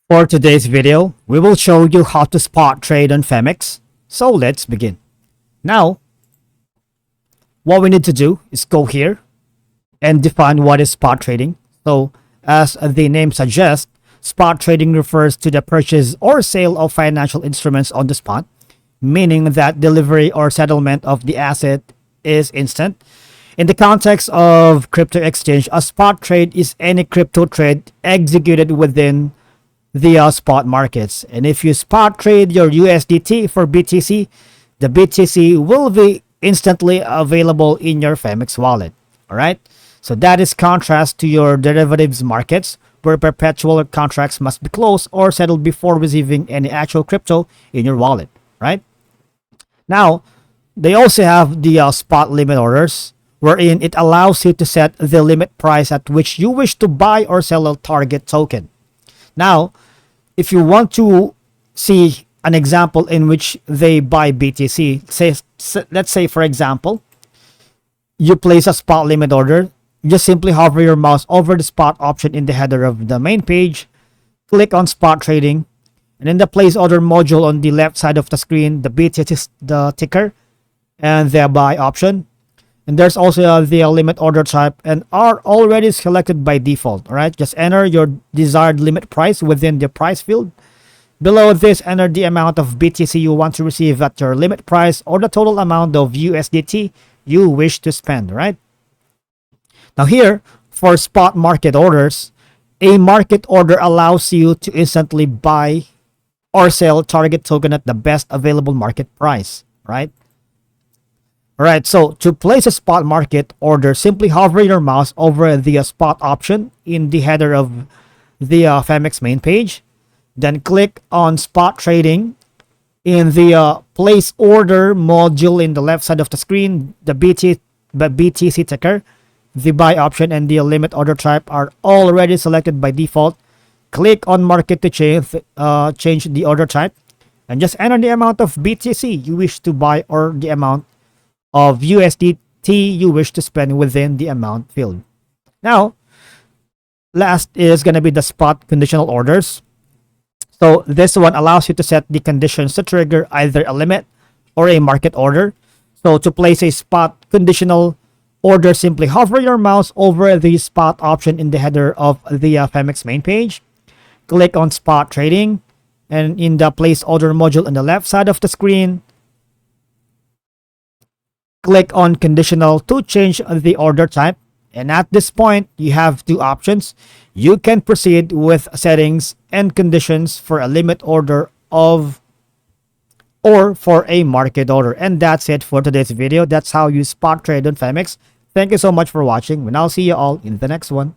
For today's video, we will show you how to spot trade on Phemex. So let's begin. Now, what we need to do is go here and define what is spot trading. So, as the name suggests, spot trading refers to the purchase or sale of financial instruments on the spot, meaning that delivery or settlement of the asset is instant. In the context of crypto exchange, a spot trade is any crypto trade executed within the spot markets. And if you spot trade your USDT for BTC, the BTC will be instantly available in your Phemex wallet. All right. So that is contrast to your derivatives markets, where perpetual contracts must be closed or settled before receiving any actual crypto in your wallet. Right. Now, they also have the spot limit orders, wherein it allows you to set the limit price at which you wish to buy or sell a target token. Now, if you want to see an example in which they buy BTC, let's say for example, you place a spot limit order, just simply hover your mouse over the spot option in the header of the main page, click on spot trading, and in the place order module on the left side of the screen, the BTC, the ticker, and the buy option. And there's also the limit order type and are already selected by default. All right, just enter your desired limit price within the price field. Below this, enter the amount of BTC you want to receive at your limit price or the total amount of USDT you wish to spend. Right. Now here, for spot market orders, a market order allows you to instantly buy or sell target token at the best available market price. Right. Alright, so to place a spot market order, simply hover your mouse over the spot option in the header of the Phemex main page. Then click on spot trading in the place order module in the left side of the screen. The BTC ticker, the buy option, and the limit order type are already selected by default. Click on market to change the order type, and just enter the amount of BTC you wish to buy or the amount of USDT you wish to spend within the amount field. Now, last is going to be the spot conditional orders. So this one allows you to set the conditions to trigger either a limit or a market order. So to place a spot conditional order, simply hover your mouse over the spot option in the header of the Phemex main page. Click on spot trading, and in the place order module on the left side of the screen, click on conditional to change the order type. And at this point, you have two options. You can proceed with settings and conditions for a limit order or for a market order. And that's it for today's video. That's how you spot trade on Phemex. Thank you so much for watching, and I'll see you all in the next one.